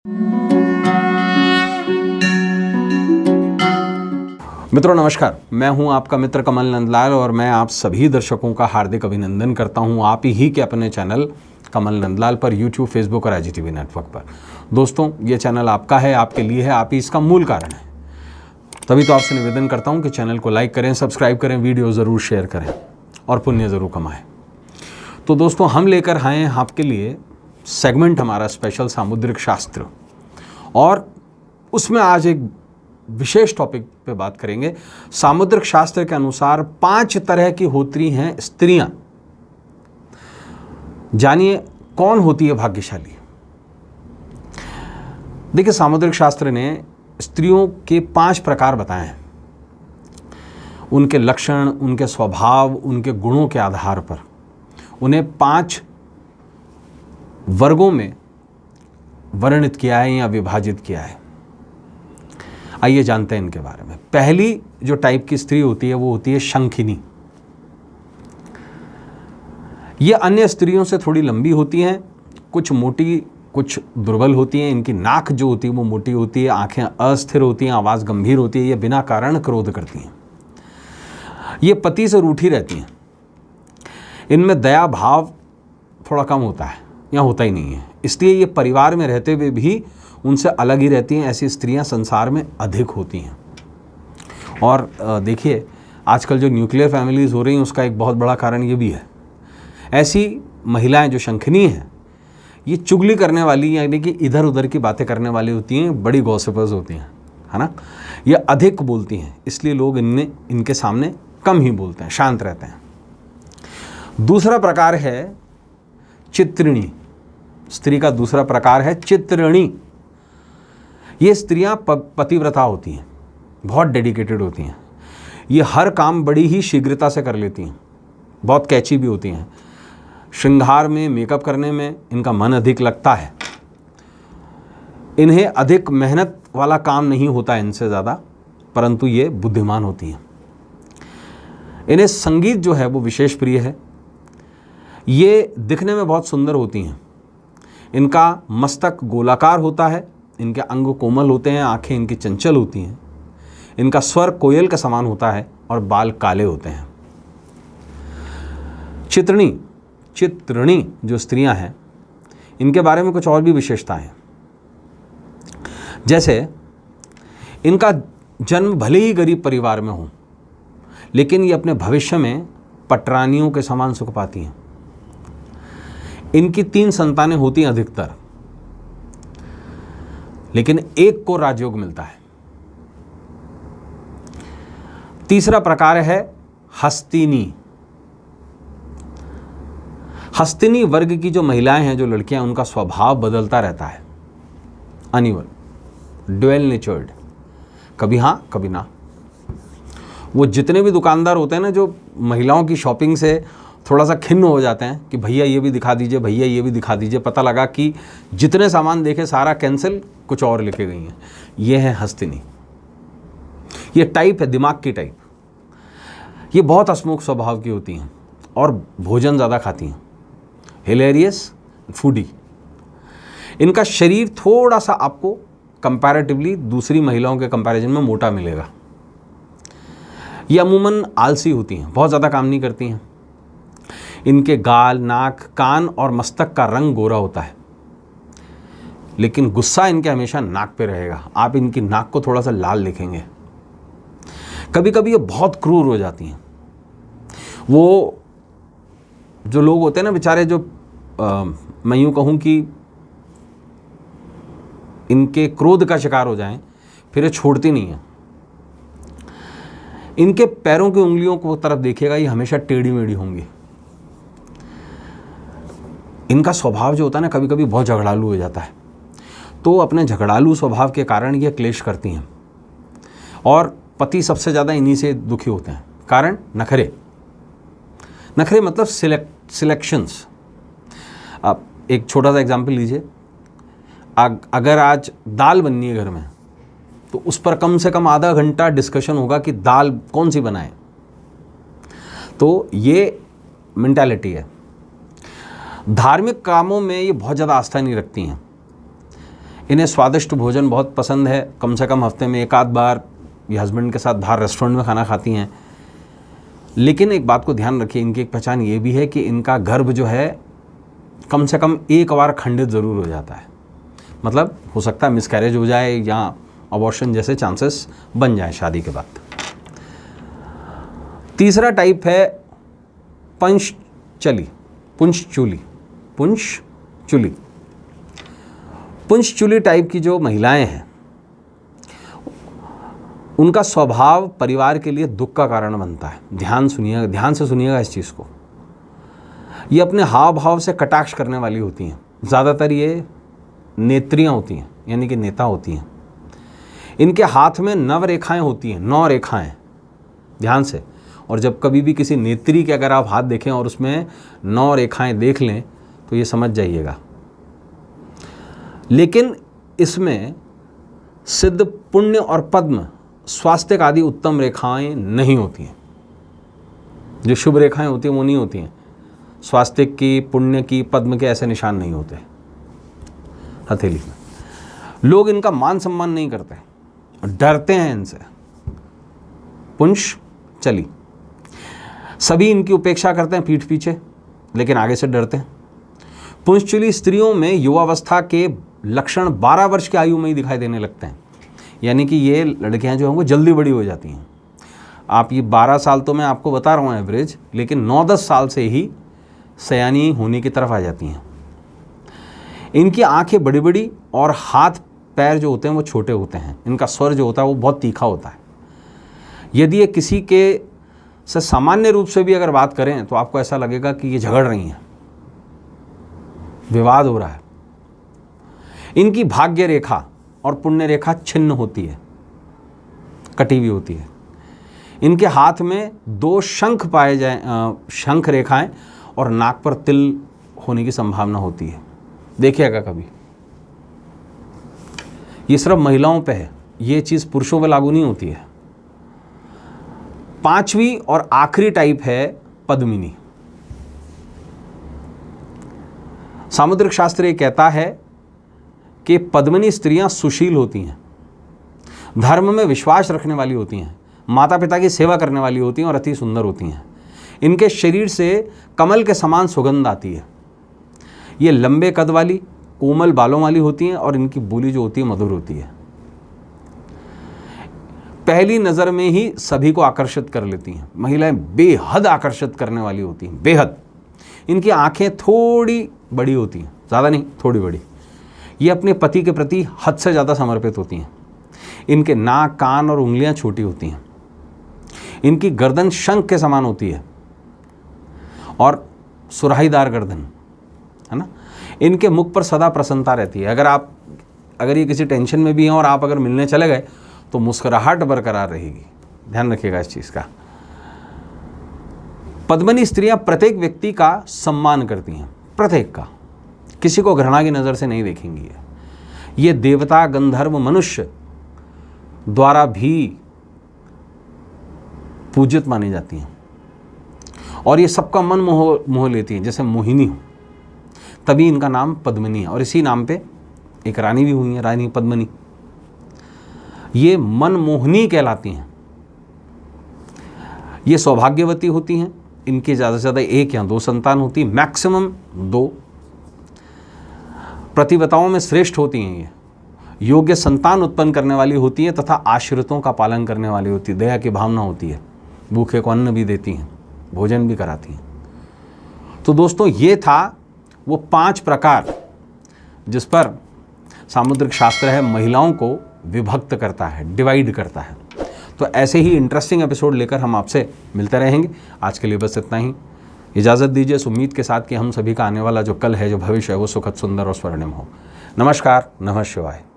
मित्रों नमस्कार, मैं हूं आपका मित्र कमल नंदलाल और मैं आप सभी दर्शकों का हार्दिक अभिनंदन करता हूं आप ही के अपने चैनल कमल नंदलाल पर यूट्यूब, फेसबुक और IGTV नेटवर्क पर। दोस्तों, ये चैनल आपका है, आपके लिए है, आप ही इसका मूल कारण है। तभी तो आपसे निवेदन करता हूं कि चैनल को लाइक करें, सब्सक्राइब करें, वीडियो ज़रूर शेयर करें और पुण्य ज़रूर कमाएं। तो दोस्तों, हम लेकर आए हैं आपके लिए सेगमेंट हमारा स्पेशल सामुद्रिक शास्त्र, और उसमें आज एक विशेष टॉपिक पे बात करेंगे। सामुद्रिक शास्त्र के अनुसार 5 तरह की होती हैं स्त्रियां। जानिए कौन होती है भाग्यशाली। देखिए, सामुद्रिक शास्त्र ने स्त्रियों के 5 प्रकार बताए हैं। उनके लक्षण, उनके स्वभाव, उनके गुणों के आधार पर उन्हें 5 वर्गों में वर्णित किया है या विभाजित किया है। आइए जानते हैं इनके बारे में। पहली जो टाइप की स्त्री होती है वो होती है शंखिनी। ये अन्य स्त्रियों से थोड़ी लंबी होती हैं, कुछ मोटी, कुछ दुर्बल होती हैं। इनकी नाक जो होती है वो मोटी होती है, आंखें अस्थिर होती हैं, आवाज़ गंभीर होती है, ये बिना कारण क्रोध करती हैं। ये पति से रूठी रहती हैं। इनमें दया भाव थोड़ा कम होता है या होता ही नहीं है, इसलिए ये परिवार में रहते हुए भी उनसे अलग ही रहती हैं। ऐसी स्त्रियां संसार में अधिक होती हैं। और देखिए, आजकल जो न्यूक्लियर फैमिलीज़ हो रही हैं उसका एक बहुत बड़ा कारण ये भी है। ऐसी महिलाएं जो शंखिनी हैं, ये चुगली करने वाली, यानी कि इधर उधर की बातें करने वाली होती हैं, बड़ी गॉसिपर्स होती हैं, है ना। ये अधिक बोलती हैं, इसलिए लोग इनके सामने कम ही बोलते हैं, शांत रहते हैं। दूसरा प्रकार है चित्रिणी। स्त्री का दूसरा प्रकार है चित्रिणी। ये स्त्रियां पतिव्रता होती हैं, बहुत डेडिकेटेड होती हैं। ये हर काम बड़ी ही शीघ्रता से कर लेती हैं, बहुत कैची भी होती हैं। श्रृंगार में, मेकअप करने में इनका मन अधिक लगता है। इन्हें अधिक मेहनत वाला काम नहीं होता इनसे ज़्यादा, परंतु ये बुद्धिमान होती हैं। इन्हें संगीत जो है वो विशेष प्रिय है। ये दिखने में बहुत सुंदर होती हैं। इनका मस्तक गोलाकार होता है, इनके अंग कोमल होते हैं, आंखें इनकी चंचल होती हैं, इनका स्वर कोयल के समान होता है और बाल काले होते हैं। चित्रिणी जो स्त्रियां हैं, इनके बारे में कुछ और भी विशेषताएं हैं। जैसे इनका जन्म भले ही गरीब परिवार में हो, लेकिन ये अपने भविष्य में पटरानियों के समान सुख पाती हैं। इनकी 3 संतानें होती हैं अधिकतर, लेकिन एक को राजयोग मिलता है। तीसरा प्रकार है हस्तिनी। हस्तिनी वर्ग की जो महिलाएं हैं, जो लड़कियां, उनका स्वभाव बदलता रहता है, अनिवल, ड्वेल नेचर्ड, कभी हाँ कभी ना। वो जितने भी दुकानदार होते हैं ना, जो महिलाओं की शॉपिंग से थोड़ा सा खिन्न हो जाते हैं कि भैया ये भी दिखा दीजिए, भैया ये भी दिखा दीजिए, पता लगा कि जितने सामान देखे सारा कैंसिल, कुछ और लेके गई हैं। ये है हस्तिनी। ये टाइप है, दिमाग की टाइप। ये बहुत हंसमुख स्वभाव की होती हैं और भोजन ज़्यादा खाती हैं, हिलेरियस फूडी। इनका शरीर थोड़ा सा आपको कंपैरेटिवली दूसरी महिलाओं के कंपैरिजन में मोटा मिलेगा। ये अमूमन आलसी होती हैं, बहुत ज़्यादा काम नहीं करती हैं। इनके गाल, नाक, कान और मस्तक का रंग गोरा होता है, लेकिन गुस्सा इनके हमेशा नाक पे रहेगा। आप इनकी नाक को थोड़ा सा लाल देखेंगे। कभी कभी ये बहुत क्रूर हो जाती हैं। वो जो लोग होते हैं ना बेचारे, जो मैं यूँ कहूँ कि इनके क्रोध का शिकार हो जाएं, फिर ये छोड़ती नहीं है। इनके पैरों की उंगलियों को तरफ देखिएगा, ये हमेशा टेढ़ी मेढ़ी होंगी। इनका स्वभाव जो होता है ना, कभी कभी बहुत झगड़ालू हो जाता है। तो अपने झगड़ालू स्वभाव के कारण ये क्लेश करती हैं, और पति सबसे ज़्यादा इन्हीं से दुखी होते हैं। कारण नखरे मतलब सिलेक्शंस। आप एक छोटा सा एग्जाम्पल लीजिए। अगर आज दाल बननी है घर में, तो उस पर कम से कम आधा घंटा डिस्कशन होगा कि दाल कौन सी बनाएं। तो ये मेंटालिटी है। धार्मिक कामों में ये बहुत ज़्यादा आस्था नहीं रखती हैं। इन्हें स्वादिष्ट भोजन बहुत पसंद है, कम से कम हफ्ते में एक आध बार ये हस्बैंड के साथ बाहर रेस्टोरेंट में खाना खाती हैं। लेकिन एक बात को ध्यान रखिए, इनकी एक पहचान ये भी है कि इनका गर्भ जो है कम से कम एक बार खंडित ज़रूर हो जाता है। मतलब हो सकता है मिसकैरेज हो जाए या अबॉर्शन जैसे चांसेस बन जाए शादी के बाद। तीसरा टाइप है पुंछचुली। पुंछचुली टाइप की जो महिलाएं हैं, उनका स्वभाव परिवार के लिए दुख का कारण बनता है। ध्यान से सुनिएगा इस चीज़ को। ये अपने हाव भाव से कटाक्ष करने वाली होती हैं। ज़्यादातर ये नेत्रियां होती हैं, यानी कि नेता होती हैं। इनके हाथ में 9 रेखाएं होती हैं, 9 रेखाएं, ध्यान से। और जब कभी भी किसी नेत्री के अगर आप हाथ देखें और उसमें 9 रेखाएं देख लें तो ये समझ जाइएगा। लेकिन इसमें सिद्ध, पुण्य और पद्म, स्वास्थ्य आदि उत्तम रेखाएं नहीं होती हैं। जो शुभ रेखाएं होती हैं वो नहीं होती हैं। स्वास्थ्य की, पुण्य की, पद्म के ऐसे निशान नहीं होते हथेली में। लोग इनका मान सम्मान नहीं करते, डरते हैं इनसे। पुंछचुली सभी इनकी उपेक्षा करते हैं पीठ पीछे, लेकिन आगे से डरते हैं। पुंछचुली स्त्रियों में युवावस्था के लक्षण 12 वर्ष की आयु में ही दिखाई देने लगते हैं। यानी कि ये लड़कियां जो हैं वो जल्दी बड़ी हो जाती हैं। आप ये 12 साल तो मैं आपको बता रहा हूँ एवरेज, लेकिन 9-10 साल से ही सयानी होने की तरफ आ जाती हैं। इनकी आंखें बड़ी बड़ी और हाथ पैर जो होते हैं वो छोटे होते हैं। इनका स्वर जो होता है वो बहुत तीखा होता है। यदि ये किसी के से सामान्य रूप से भी अगर बात करें तो आपको ऐसा लगेगा कि ये झगड़ रही हैं, विवाद हो रहा है। इनकी भाग्य रेखा और पुण्य रेखा छिन्न होती है, कटी हुई होती है। इनके हाथ में 2 शंख पाए जाए, शंख रेखाएं, और नाक पर तिल होने की संभावना होती है। देखिएगा कभी, ये सिर्फ महिलाओं पे है, ये चीज़ पुरुषों पे लागू नहीं होती है। 5वीं और आखिरी टाइप है पद्मिनी। सामुद्रिक शास्त्र ये कहता है कि पद्मिनी स्त्रियां सुशील होती हैं, धर्म में विश्वास रखने वाली होती हैं, माता पिता की सेवा करने वाली होती हैं और अति सुंदर होती हैं। इनके शरीर से कमल के समान सुगंध आती है। ये लंबे कद वाली, कोमल बालों वाली होती हैं और इनकी बोली जो होती है मधुर होती है। पहली नज़र में ही सभी को आकर्षित कर लेती हैं। महिलाएं बेहद आकर्षित करने वाली होती हैं, बेहद। इनकी आंखें थोड़ी बड़ी होती हैं, ज़्यादा नहीं, थोड़ी बड़ी। ये अपने पति के प्रति हद से ज़्यादा समर्पित होती हैं। इनके नाक, कान और उंगलियां छोटी होती हैं। इनकी गर्दन शंख के समान होती है और सुराहीदार गर्दन, है ना। इनके मुख पर सदा प्रसन्नता रहती है। अगर ये किसी टेंशन में भी हैं और आप अगर मिलने चले गए तो मुस्कुराहट बरकरार रहेगी। ध्यान रखिएगा इस चीज़ का। पद्मिनी स्त्रियां प्रत्येक व्यक्ति का सम्मान करती हैं, प्रत्येक का। किसी को घृणा की नज़र से नहीं देखेंगी। ये देवता, गंधर्व, मनुष्य द्वारा भी पूजित मानी जाती हैं और ये सबका मन मोह लेती हैं, जैसे मोहिनी हो। तभी इनका नाम पद्मिनी है। और इसी नाम पे एक रानी भी हुई है, रानी पद्मिनी। ये मनमोहनी कहलाती हैं। ये सौभाग्यवती होती हैं। इनके ज़्यादा से ज़्यादा 1 या 2 संतान होती है, मैक्सिमम 2। प्रतिवताओं में श्रेष्ठ होती हैं। ये योग्य संतान उत्पन्न करने वाली होती है तथा आश्रितों का पालन करने वाली होती है। दया की भावना होती है। भूखे को अन्न भी देती हैं, भोजन भी कराती हैं। तो दोस्तों, ये था वो 5 प्रकार जिस पर सामुद्रिक शास्त्र है महिलाओं को विभक्त करता है, डिवाइड करता है। तो ऐसे ही इंटरेस्टिंग एपिसोड लेकर हम आपसे मिलते रहेंगे। आज के लिए बस इतना ही। इजाज़त दीजिए इस उम्मीद के साथ कि हम सभी का आने वाला जो कल है, जो भविष्य है, वो सुखद, सुंदर और स्वर्णिम हो। नमस्कार, नमः शिवाय।